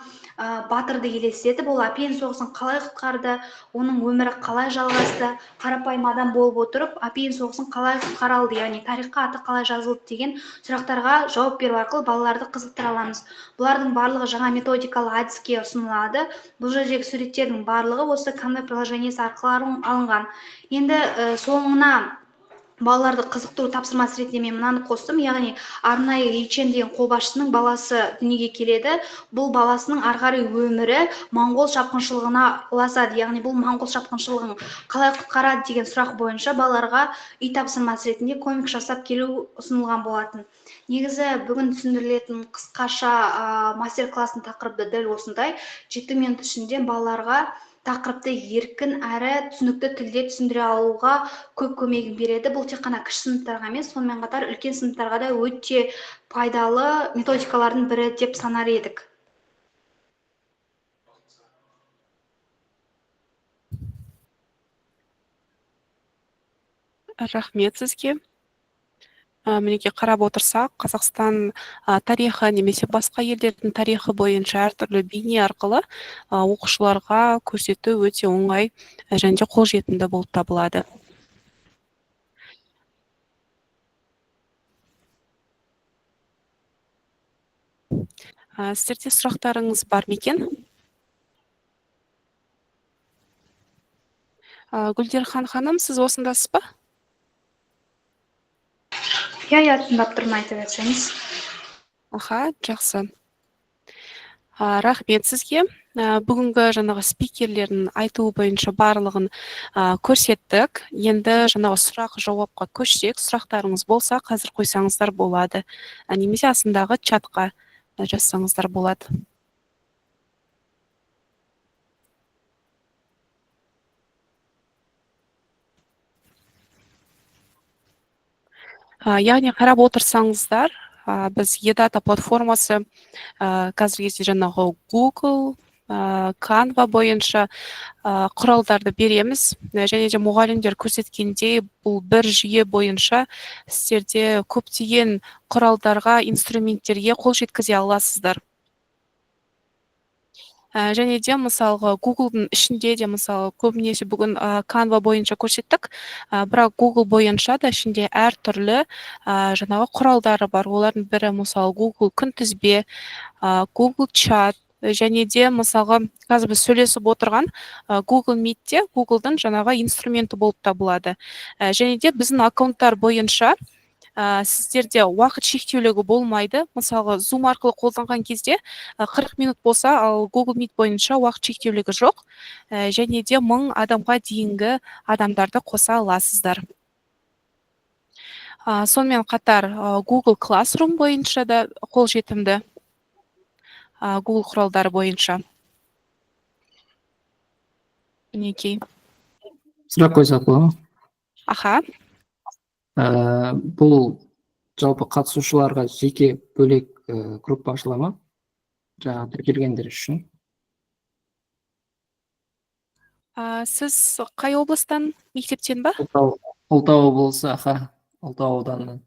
батырды елестетіп, ол апиын соғысын қалай құтқарды, оның өмірі қалай жалғасты, қарапайым адам болып отырып, апиын соғысын қалай құтқара алды, яғни тарихқа аты қалай жазылды деген сұрақтарға жауап беру арқылы балаларды қызықтыра аламыз. Бұлардың барлығы жаңа методикалық әдіске ұсынылады. Бұл жердегі суреттердің барлығы осы Canva приложениесі арқылы алынған. Енді соңына балаларды қызықтыру тапсырмасы ретінде мен мынаны қостым, яғни арнайы Личен деген қолбасшының баласы дүниеге келеді. Бұл баласының ары қарай өмірі моңғол шапқыншылығына ұласады. Яғни бұл моңғол шапқыншылығын қалай құтқарады деген сұрақ бойынша балаларға үй тапсырмасы ретінде комик жасап келу ұсынылған болатын. Негізі бүгін түсіндірілетін қысқаша мастер-класстың тақырыбы дәл осындай. 7 минут ішінде балаларға тақырыпты еркін әрі түсінікті тілде түсіндіре алуға көп көмегін береді. Бұл тек қана кіші сыныптарға емес, сонымен қатар үлкен сыныптарға да өте пайдалы методикалардың бірі деп санар едік. Рахмет сізге. Мінекей қарап отырсақ, Қазақстан тарихы немесе басқа елдердің тарихы бойынша әртүрлі бейне арқылы оқушыларға көрсету өте оңай және де қолжетімді болып табылады. Сіздерде сұрақтарыңыз бар ма екен? Гүлдерхан ханым, сіз осындасыз ба? Я тыңдап тұрмын, айта берсеңіз. Аха, жақсы. Рахмет сізге. Бүгінгі жаңағы спикерлердің айтуы бойынша барлығын көрсеттік. Енді жаңағы сұрақ жауапқа көшсек, сұрақтарыңыз болса, қазір қойсаңыздар болады. Немесе астындағы чатқа жазсаңыздар болады. Яғни қарап отырсаңыздар, біз eData платформасы қазіргі кезде жаңағы Google, Canva бойынша құралдарды береміз. Және де мұғалімдер көрсеткендей, бұл бір жүйе бойынша сіздерде көптеген құралдарға, инструменттерге қол жеткізе аласыздар. Және де мысалға Google-дың ішінде де мысалы көбінесе бүгін Canva бойынша көрсеттік, бірақ Google бойынша да ішінде әртүрлі жаңағы құралдары бар. Олардың бірі мысалы Google күнтізбе, Google чат, және де мысалға қазір біз сөйлесіп отырған Google Meet-те Google-дың жаңағы инструменті болып табылады. Және де біздің аккаунттар бойынша сіздерде уақыт шектеулігі болмайды. Мысалға Zoom арқылы қолданған кезде 40 минут болса, ал Google Meet бойынша уақыт шектеулігі жоқ. Және де 1000 адамға дейінгі адамдарды қоса аласыздар. Сонымен қатар Google Classroom бойынша да қолжетімді. Google құралдары бойынша. Мінекей. Сұрақ қойсақ бола ма? Аха. Бұл жалпы қатысушыларға жеке бөлек группа ашыла ма? Жаңа тіркелгендер үшін. Сіз қай облыстан, мектептен ба? Ұлытау облысы, аха, Ұлытау ауданынан.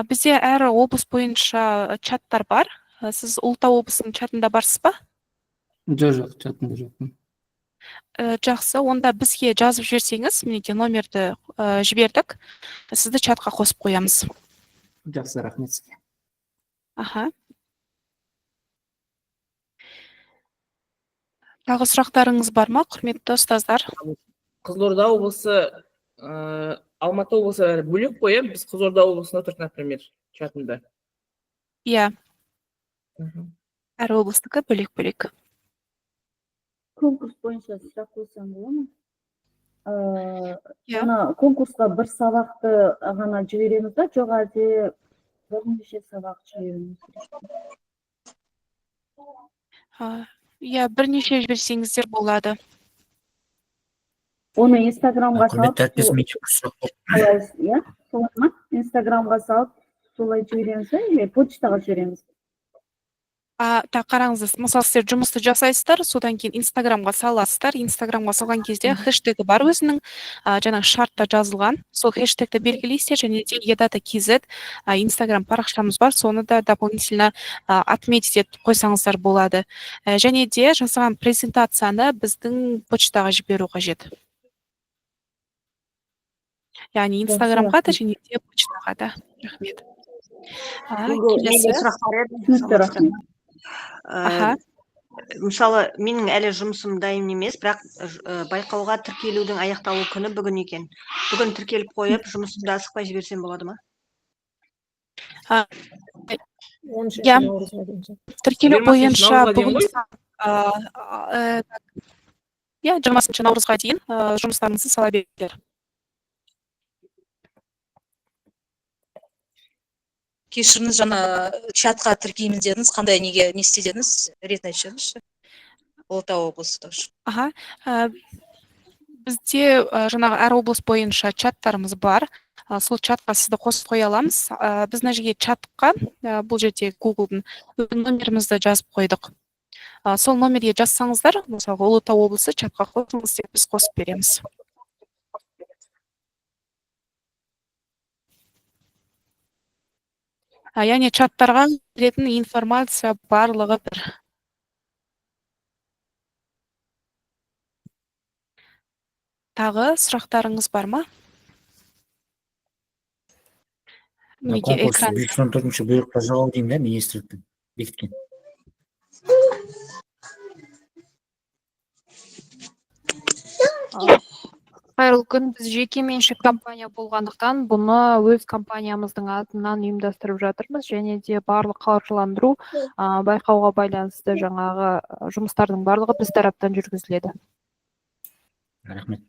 Бізде әр облыс бойынша чаттар бар. Сіз Ұлытау облысының чатында барсыз ба? Жоқ, чатында жоқпын. Жақсы, онда бізге жазып жіберсеңіз, мінекей номерді жібердік. Сізді чатқа қосып қоямыз. Жақсы, рахмет сізге. Аха. Тағы сұрақтарыңыз бар ма, құрметті ұстаздар? Қызылорда облысы, Алматы облысы бөлек қой, біз Қызылорда облысында тұрдық, например, чатында. Иә. Әр облыстікі бөлек-бөлек. Конкурс бойынша сұрақ қойсам бола ма? Жаңа конкурсқа бір сабақты ғана жібереміз ба, жоқ әлде бірнеше сабақ жібереміз? Иә, бірнеше жіберсеңіздер болады. Оны Инстаграмға салып, Инстаграмға салып, солай жібереміз бе, почтаға жібереміз? Қараңыз, мысалы сіздер жұмысты жасайсыздар, содан кейін Инстаграмға саласыздар. Инстаграмға салған кезде хэштегі бар өзінің, жаңағы шартта жазылған. Сол хэштегті белгілейсіздер, және де eData.kz Инстаграм парақшамыз бар, соны да дополнительно отметить етіп қойсаңыздар болады. Және де жасаған презентацияны біздің почтаға жіберу қажет. Яғни Инстаграмға да және де почтаға да. Рахмет. мысалы менің әлі жұмысым дайын емес, бірақ байқауға тіркелудің аяқталу күні бүгін екен. Бүгін тіркеліп қойып, жұмысымды асықпай жіберсем болады ма? иә тіркелу 20 бойынша наурызға дейін бүгін ғой? иә 20 наурызға дейін жұмыстарыңызды сала беріңіздер. Кешіріңіз, жаңа чатқа тіркейміз дедіңіз, қандай неге не істедіңіз? Ретін айтыңызшы. Ұлытау облысы тоже. Аха, бізде жаңағы әр облыс бойынша чаттарымыз бар. Сол чатқа сізді қосып қоя аламыз. Біз мына жерге чатқа, бұл жерде Google-дың номерімізді жазып қойдық. Сол номерге жазсаңыздар, мысалы Ұлытау облысы чатқа қосыңыз деп біз қосып береміз. Яғни чаттарға беретін информация барлығы бір. Тағы сұрақтарыңыз бар ма? Неге экран 114 бұйрыққа жауап деймін да, министрліктің бекіткен. Қайырлы күн, біз жеке меншік компания болғандықтан бұны өз компаниямыздың атынан ұйымдастырып жатырмыз, және де барлық қаржыландыру байқауға байланысты жаңағы жұмыстардың барлығы біз тараптан жүргізіледі. Рахмет.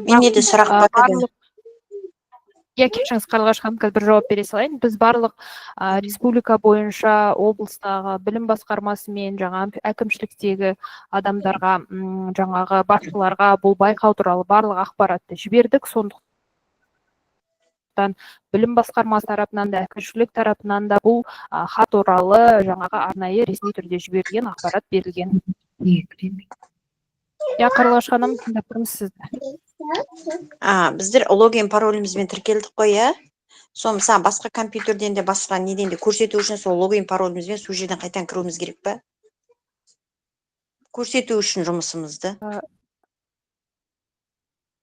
Менде де сұрақ бар еді. Кешіріңіз, Қарлығаш ханым, қазір бір жауап бере салайын. Біз барлық республика бойынша облыстағы білім басқармасымен жаңағы әкімшіліктегі адамдарға, жаңағы басшыларға бұл байқау туралы барлық ақпаратты жібердік. Сондықтан білім басқармасы тарапынан да, әкімшілік тарапынан да бұл хат туралы жаңағы арнайы ресми түрде жіберілген ақпарат берілген. Я Қарлығаш ханым, тыңдап тұрмыз сізді. Біздер логин паролімізбен тіркелдік қой, иә? Сол мысалы басқа компьютерден де басқа неден де көрсету үшін сол логин паролімізбен сол жерден қайтан кіруіміз керек па? Көрсету үшін жұмысымызды.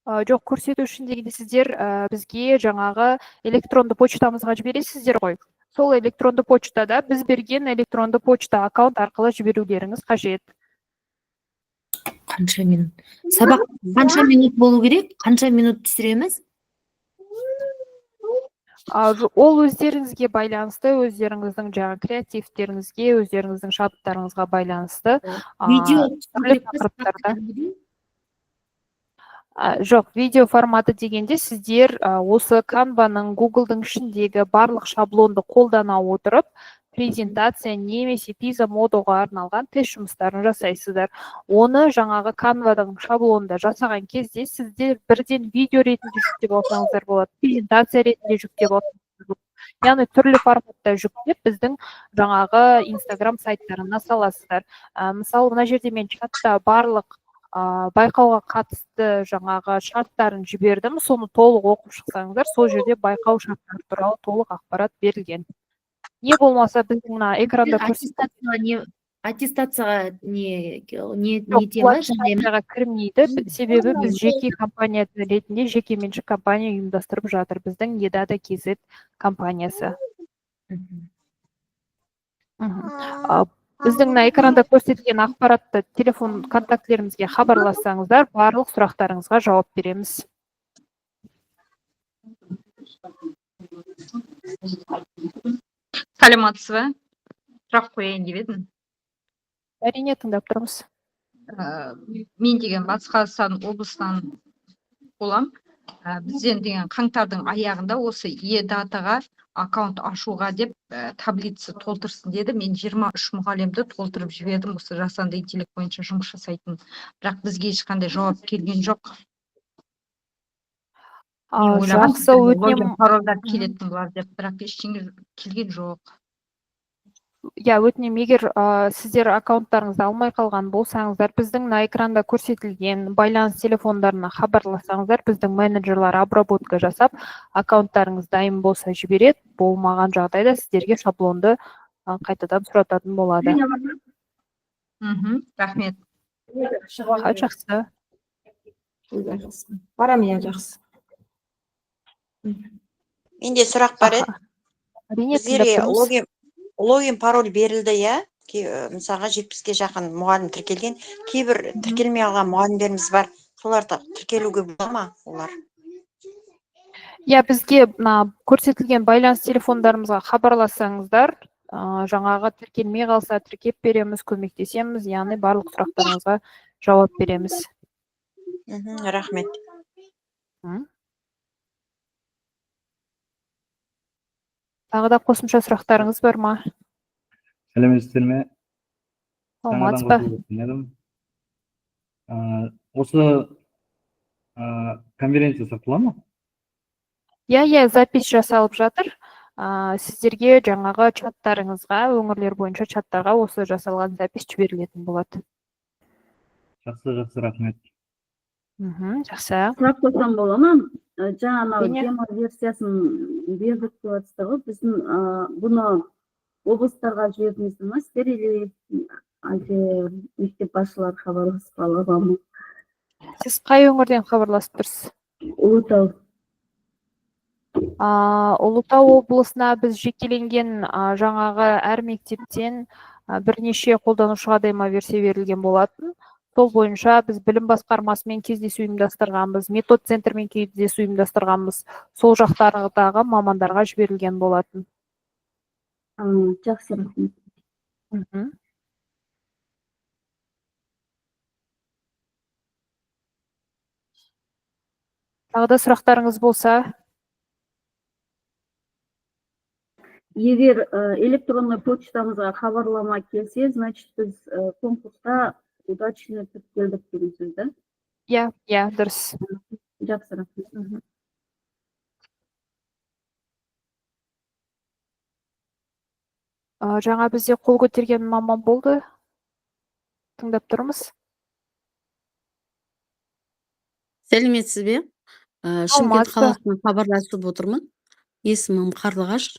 Жоқ, көрсету үшін дегенде сіздер бізге жаңағы электронды почтамызға жібересіздер ғой. Сол электронды почтада біз берген электронды почта аккаунт арқылы жіберулеріңіз қажет. Қанша минут? Сабақ қанша минут болу керек? Қанша минут түсіреміз? Ол өздеріңізге байланысты, өздеріңіздің жаңа креативтеріңізге, өздеріңіздің шабыттарыңызға байланысты. Түрлі тақырыптарда. Жоқ, видео форматы дегенде сіздер осы Canva-ның Google-дың ішіндегі барлық шаблонды қолдана отырып, презентация немесе пиза модулға арналған тест жұмыстарын жасайсыздар. Оны жаңағы Canva-дың шаблонында жасаған кезде сіздер бірден видео ретінде жүктеп алсаңыздар болады, презентация ретінде жүктеп алсаңыздар болады. Яғни түрлі форматта жүктеп біздің жаңағы Instagram сайттарына саласыздар. Мысалы, мына жерде мен чатта барлық байқауға қатысты жаңағы шарттарын жібердім. Соны толық оқып шықсаңыздар, сол жерде байқау шарттары туралы толық ақпарат берілген. Не болмаса біздің экранда аттестацияға не тема? Аттестацияға кірмейді, себебі біз жеке компания ретінде жеке меншік компания ұйымдастырып жатыр. Біздің Едада KZ компаниясы. Біздің экранда көрсетілген ақпаратты телефон контактілерімізге хабарлассаңыздар, барлық сұрақтарыңызға жауап береміз. Саламатсыз ба? Сұрақ қояйын деп едім. Әрине, тыңдап тұрмыз. Мен деген Батыс Қазақстан облысынан болам. Бізден деген қаңтардың аяғында осы Е-датаға аккаунт ашуға деп таблица толтырсын деді. Мен 23 мұғалімді толтырып жібердім, осы жасанды интеллект бойынша жұмыс жасайтын. Бірақ бізге ешқандай жауап келген жоқ. Жақсы, өтінем. Паролдар келетін бұлар деп, бірақ ештеңе келген жоқ. Өтінем, егер сіздер аккаунттарыңызды алмай қалған болсаңыздар, біздің экранда көрсетілген байланыс телефондарына хабарласаңыздар, біздің менеджерлар обработка жасап, аккаунттарыңыз дайын болса жібереді, болмаған жағдайда сіздерге шаблонды қайтадан сұрататын болады. Рахмет. Жақсы. Барам, жақсы. Менде сұрақ бар еді. Бізге логин пароль берілді, иә? мысалға 70-ге жақын мұғалім тіркелген, кейбір тіркелмей қалған мұғалімдеріміз бар. Соларды тіркелуге бола ма олар? Иә, бізге мына көрсетілген байланыс телефондарымызға хабарлассаңыздар, жаңағы тіркелмей қалса тіркеп береміз, көмектесеміз, яғни барлық сұрақтарыңызға жауап береміз. Рахмет. Тағы да қосымша сұрақтарыңыз бар ма? Сәлеметсіздер ме? Саламатсыз ба? Осы конференция сақтала ма? Иә, запись жасалып жатыр. Сіздерге жаңағы чаттарыңызға, өңірлер бойынша чаттарға осы жасалған запись жіберілетін болады. Жақсы, рахмет. Жақсы. Сұрақ қойсам бола ма? Жаңа анау демо версиясын бердік деп жатсыздар ғой. Біздің бұны облыстарға жібердіңіздер ме? Сіздер или әлде мектеп басшылары хабарласып ала ма? Сіз қай өңірден хабарласып тұрсыз? Ұлытау. Ұлытау облысына біз жекеленген жаңағы әр мектептен бірнеше қолданушыға демо версия берілген болатын. Сол бойынша біз білім басқармасымен кездесу ұйымдастырғанбыз, метод центрмен кездесу ұйымдастырғанбыз. Сол жақтардағы мамандарға жіберілген болатын. Жақсы, рахмет. Тағы да сұрақтарыңыз болса? Егер электронный почтамызға хабарлама келсе, значит біз конкурста удачно тіркелдік деген сөз, да? Иә, дұрыс. Жақсы, рахмет. Жаңа бізде қол көтерген маман болды. Тыңдап тұрмыз. Сәлеметсіз бе? Шымкент қаласынан хабарласып отырмын. Есімім Қарлығаш.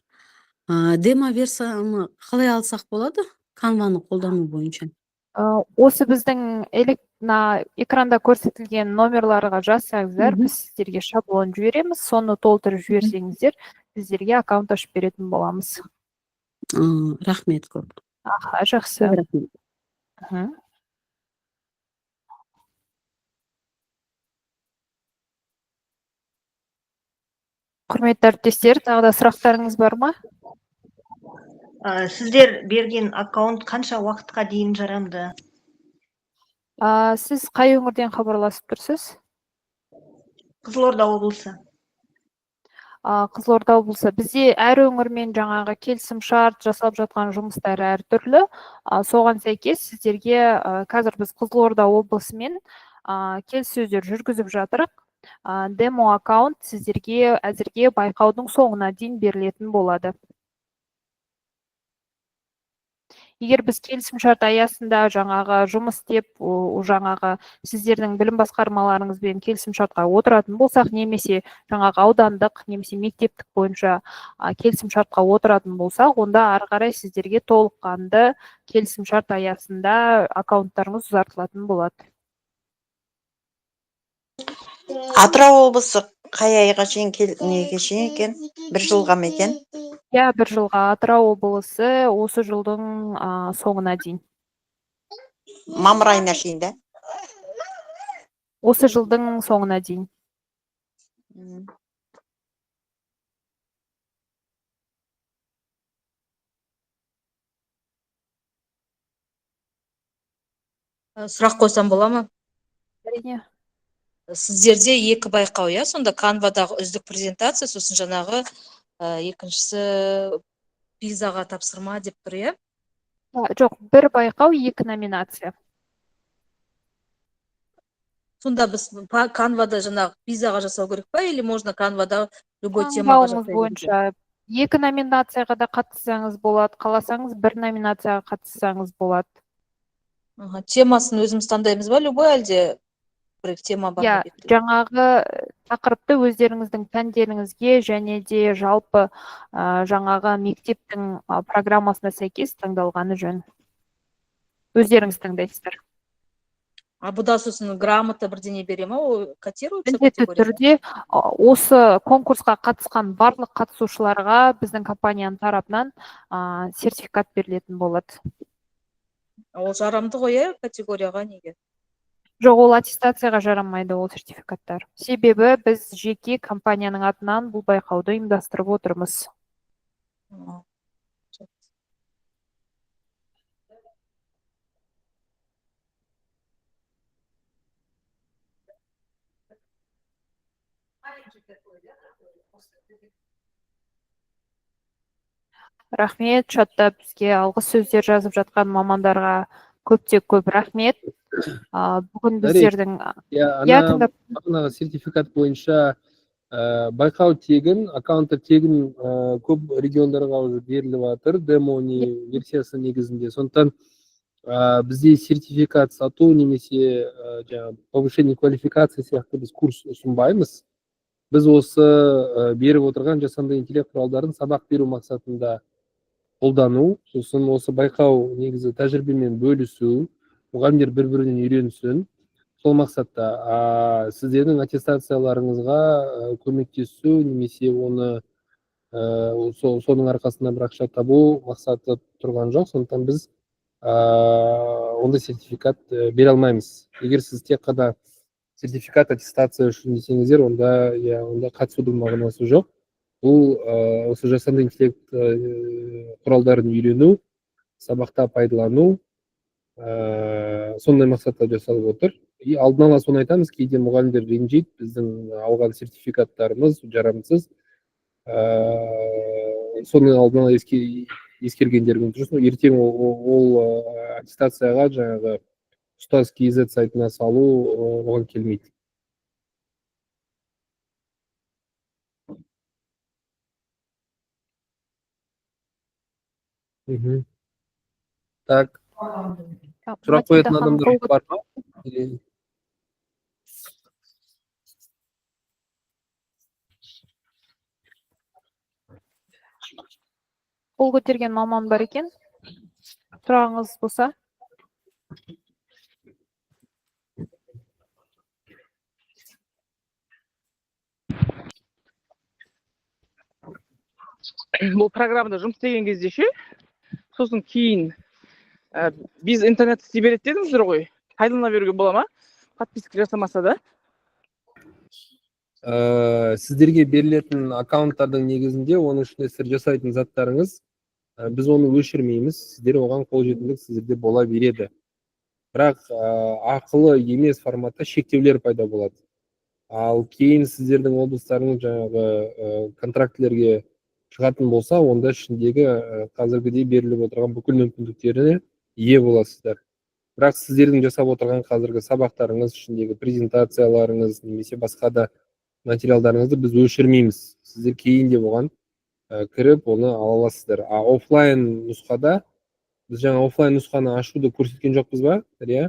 Демо версияны қалай алсақ болады? Canva'ны қолдану бойынша. Осы біздің экранда көрсетілген номерларға жазсаңыздар, біз сіздерге шаблон жібереміз, соны толтырып жіберсеңіздер, сіздерге аккаунт ашып беретін боламыз. Рахмет көп. Жақсы. Құрметті әріптестер, тағы да сұрақтарыңыз бар ма? Сіздер берген аккаунт қанша уақытқа дейін жарамды? Сіз қай өңірден хабарласып тұрсыз? Қызылорда облысы. Қызылорда облысы. Бізде әр өңірмен жаңағы келісім шарт жасалып жатқан жұмыстар әртүрлі. Соған сәйкес сіздерге қазір біз Қызылорда облысымен келіссөздер жүргізіп жатырық. Демо аккаунт сіздерге әзірге байқаудың соңына дейін берілетін болады. Егер біз келісім шарт аясында жаңағы жұмыс істеп, жаңағы сіздердің білім басқармаларыңызбен келісім шартқа отыратын болсақ, немесе жаңағы аудандық, немесе мектептік бойынша келісім шартқа отыратын болсақ, онда ары қарай сіздерге толыққанды келісім шарт аясында аккаунттарыңыз ұзартылатын болады. Атырау облысы қай айға шейін неге шейін екен? Бір жылға ма екен? Иә, бір жылға. Атырау облысы осы жылдың соңына дейін. Мамыр айына шейін, да? Осы жылдың соңына дейін. Сұрақ қойсам бола ма? Әрине. Сіздерде екі байқау, иә? Сонда Canva'дағы үздік презентация, сосын жаңағы екіншісі пизаға тапсырма деп тұр, иә? Жоқ, бір байқау, екі номинация. Сонда біз Canva'да жаңағы пизаға жасау керек па, или можно Canva'да любой темаға жасау бойынша екі номинацияға да қатыссаңыз болады, қаласаңыз бір номинацияға қатыссаңыз болады. Темасын өзіміз таңдаймыз ба, любой әлде тема бар? Иә, жаңағы тақырыпты өздеріңіздің пәндеріңізге және де жалпы жаңағы мектептің программасына сәйкес таңдалғаны жөн. Өздеріңіз таңдайсыздар. Бұда сосын грамота бірдеңе бере ма, котируется? Міндетті түрде осы конкурсқа қатысқан барлық қатысушыларға біздің компанияның тарапынан сертификат берілетін болады. Ол жарамды ғой, иә, категорияға неге? Жоқ, ол аттестацияға жарамайды ол сертификаттар. Себебі біз жеке компанияның атынан бұл байқауды ұйымдастырып отырмыз. Рахмет, чатта бізге алғыс сөздер жазып жатқан мамандарға көп рахмет. Бүгін біздердің ана сертификат бойынша байқау тегін, аккаунты тегін көп региондарға уже беріліп жатыр, демо версиясы негізінде. Сондықтан бізде сертификат сату немесе повышение квалификации сияқты біз курс ұсынбаймыз. Біз осы беріп отырған жасанды интеллект құралдарын сабақ беру мақсатында қолдану, сосын осы байқау негізі тәжірибемен бөлісу, мұғалімдер бір-бірінен үйренсін. Сол мақсатта сіздердің аттестацияларыңызға көмектесу немесе оны соның арқасында бір ақша табу мақсаты тұрған жоқ. Сондықтан біз ондай сертификат бере алмаймыз. Егер сіз тек қана сертификат аттестация үшін десеңіздер, онда қатысудың мағынасы жоқ. Бұл осы жасанды интеллект құралдарын үйрену, сабақта пайдалану, сондай мақсатта жасалып отыр. Алдын ала соны айтамыз, кейде мұғалімдер ренжиді, біздің алған сертификаттарымыз жарамсыз. Соны алдын ала ескергендеріңіз дұрыс. Ертең ол аттестацияға жаңағы ұстаз KZ сайтына салу оған келмейді. Так. Сұрақ қоятын адамдар бар ма? Қол көтерген маман бар екен. Сұрағыңыз болса. Бұл программада жұмыс істеген кезде ше, сосын кейін біз интернет істей береді дедіңіздер ғой. Пайдалана беруге бола ма? Подписка жасамаса да? Сіздерге берілетін аккаунттардың негізінде оның ішінде сіздер жасайтын заттарыңыз, біз оны өшірмейміз. Сіздер оған қолжетімділік сіздерде бола береді. Бірақ ақылы емес форматта шектеулер пайда болады. Ал кейін сіздердің облыстарыңыз жаңағы контрактілерге шығатын болса, онда ішіндегі қазіргідей беріліп отырған бүкіл мүмкіндіктеріне ие боласыздар. Бірақ сіздердің жасап отырған қазіргі сабақтарыңыз, ішіндегі презентацияларыңыз немесе басқа да материалдарыңызды біз өшірмейміз. Сіздер кейін де оған кіріп, оны ала аласыздар. Офлайн нұсқада, біз жаңа офлайн нұсқаны ашуды көрсеткен жоқпыз ба? Иә,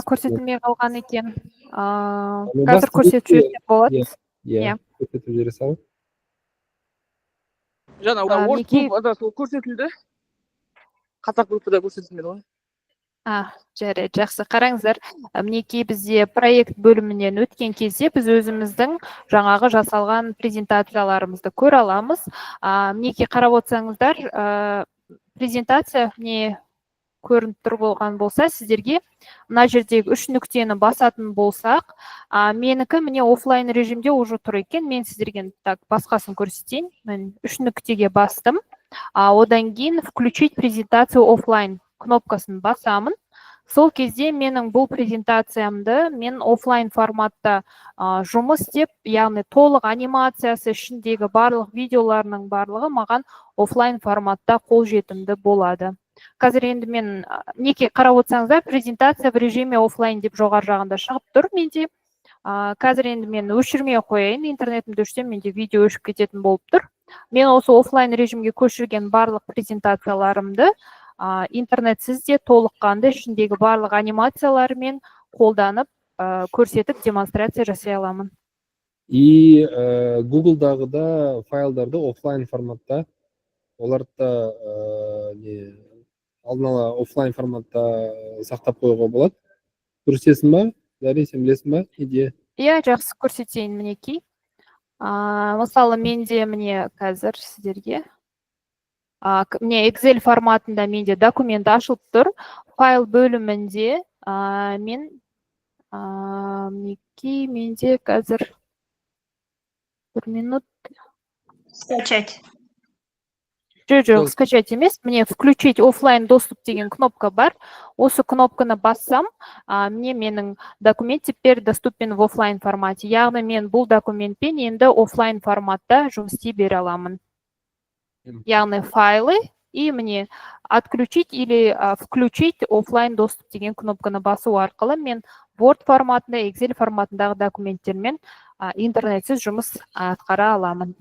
көрсетілмей қалған екен. Қазір көрсетіп жіберсек болады. Иә, көрсетіп жібере салып. Жаңа орыс группада көрсетілді. Қазақ группада көрсетілмеді ғой. Жарайды, жақсы. Қараңыздар, мінекей бізде проект бөлімінен өткен кезде біз өзіміздің жаңағы жасалған презентацияларымызды көре аламыз. Мінекей қарап отырсаңыздар, презентация не көрініп тұр болған болса, сіздерге мына жердегі 3 нүктені басатын болсақ, менікі міне офлайн режимде уже тұр екен. Мен сіздерге басқасын көрсетейін. Мен 3 нүктеге бастым. Одан кейін включить презентацию офлайн кнопкасын басамын. Сол кезде менің бұл презентациямды мен офлайн форматта жұмыс істеп, яғни толық анимациясы ішіндегі барлық видеоларының барлығы маған офлайн форматта қолжетімді болады. Қазір енді мен неке қарап отырсаңыздар, презентация в режиме офлайн деп жоғары жағында шығып тұр менде. Қазір енді мен өшірмей қояйын, интернетімді өшірсем менде видео өшіп кететін болып тұр. Мен осы офлайн режимге көшірген барлық презентацияларымды интернетсіз де толыққанды ішіндегі барлық анимацияларымен қолданып көрсетіп демонстрация жасай аламын. И Google-дағыда файлдарды офлайн форматта, оларды алдын ала офлайн форматта сақтап қоюға болады. Көрсетесің ба? Дария, сен білесің ба? Иә, жақсы көрсетейін мінекей. Мысалы, менде міне қазір сіздерге міне Excel форматында менде документ ашылып тұр. Файл бөлімінде мен мінекей менде қазір 1 минут. Скачать. Жоқ, скачать емес. Мне включить офлайн доступ деген кнопка бар. Осы кнопканы бассам, мне менің документ теперь доступен в офлайн формате. Яғни мен бұл документпен енді офлайн форматта жұмыс істей бере аламын. Яғни файлы и мне отключить или включить офлайн доступ деген кнопканы басу арқылы мен Word форматында, Excel форматындағы документтермен интернетсіз жұмыс атқара аламын.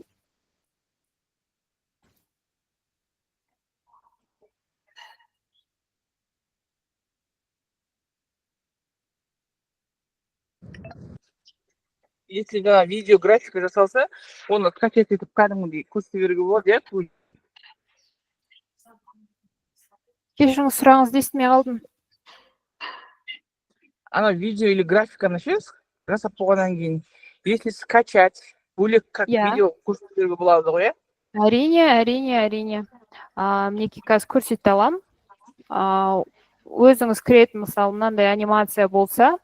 Если жаңа видео графика жасалса, оны скачать етіп кәдімгідей көрсете беруге болады, иә? Кешіріңіз, сұрағыңызды естімей қалдым. Ана видео или графиканы ше жасап болғаннан кейін, если скачать, бөлек как видео көрсете беруге болады ғой, иә? Әрине. Мінекей қазір көрсете алам. Өзіңіз кіретін, мысалы, мынандай анимация болса,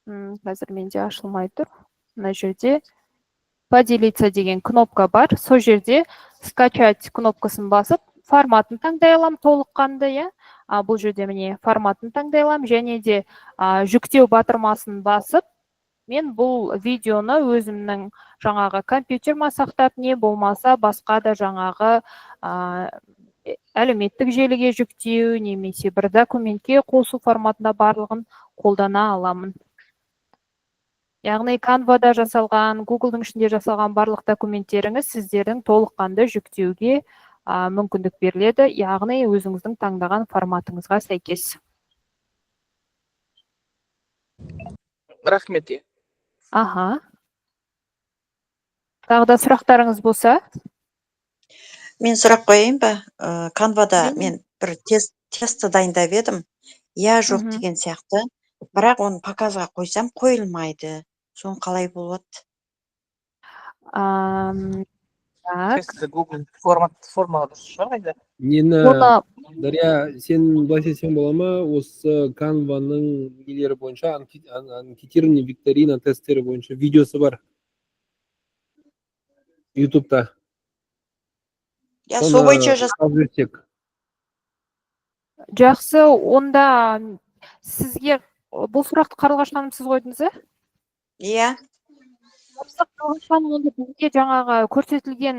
қазір менде ашылмай тұр. Мына жерде поделиться деген кнопка бар. Сол жерде скачать кнопкасын басып, форматын таңдай алам толыққанды, иә. Бұл жерде міне форматын таңдай алам, және де жүктеу батырмасын басып, мен бұл видеоны өзімнің жаңағы компьютеріме сақтап, не болмаса басқа да жаңағы әлеуметтік желіге жүктеу, немесе бір документке қосу форматында барлығын қолдана аламын. Яғни Canva'да жасалған, Google'дың ішінде жасалған барлық документтеріңіз сіздердің толыққанды жүктеуге мүмкіндік беріледі, яғни өзіңіздің таңдаған форматыңызға сәйкес. Рахмет. Аха. Тағы да сұрақтарыңыз болса? Мен сұрақ қояйын ба? Canva'да мен бір тестті дайындап едім. Я жоқ деген сияқты. Бірақ оны показға қойсам қойылмайды. Соны қалай болады? Тестті Google формаға дұрыс шығар қайда? Нені, Дария, сен былай сесен бола ма? Осы Canva'ның нелері бойынша, анкетирование, викторина тесттері бойынша видеосы бар. YouTube'да. Я сол бойынша Жақсы, онда сізге бұл сұрақты Қарлығаш ханым сіз қойдыңыз, ә? Иә. Қарлығаш ханым, онда бізге жаңағы көрсетілген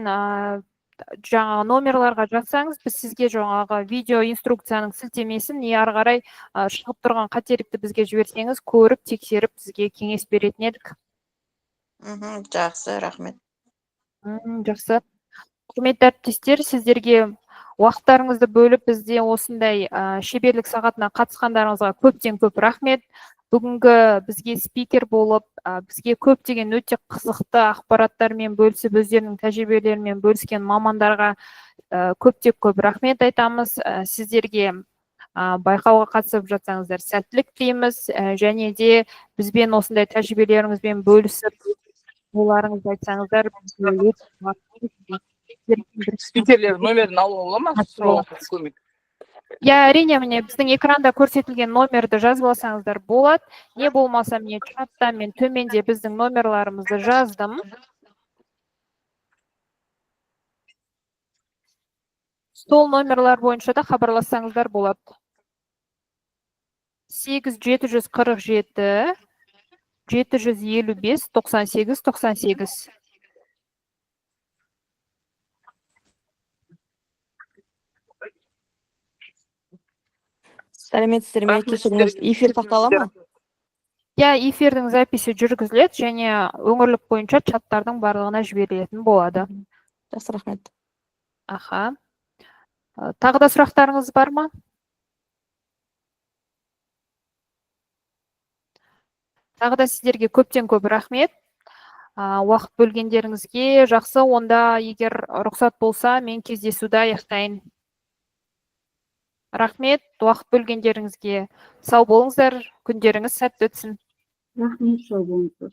жаңағы номерларға жазсаңыз, біз сізге жаңағы видео инструкцияның сілтемесін не ары қарай шығып тұрған қателікті бізге жіберсеңіз, көріп, тексеріп, бізге кеңес беретін едік. Жақсы, рахмет. Жақсы. Құрметті әріптестер, сіздерге уақыттарыңызды бөліп бізде осындай шеберлік сағатына қатысқандарыңызға көптен көп рахмет. Бүгінгі бізге спикер болып, бізге көптеген өте қызықты ақпараттармен бөлісіп, өздерінің тәжірибелерімен бөліскен мамандарға көптен көп рахмет айтамыз. Сіздерге байқауға қатысып жатсаңыздар сәттілік тілейміз, және де бізбен осындай тәжірибелеріңізбен бөлісіп, оларыңызды айтсаңыздар, спикерлер номерін алуға бола ма? Я, әрине, міне біздің экранда көрсетілген номерді жазып алсаңыздар болады. Не болмаса міне чатта мен төменде біздің номерларымызды жаздым. Сол номерлар бойынша да хабарлассаңыздар болады. 8747 755 98 98. Сәлеметсіздер ме? Кешіріңіз, эфир тоқтала ма? Я, эфирдің записі жүргізіледі, және өңірлік бойынша чаттардың барлығына жіберілетін болады. Жақсы, рахмет. Аха. Тағы да сұрақтарыңыз бар ма? Тағы да сіздерге көптен көп рахмет. Уақыт бөлгендеріңізге жақсы. Онда егер рұқсат болса, мен кездесуді аяқтайын. Рахмет, уақыт бөлгендеріңізге. Сау болыңыздар, күндеріңіз сәтті өтсін. Рахмет, сау болыңыздар.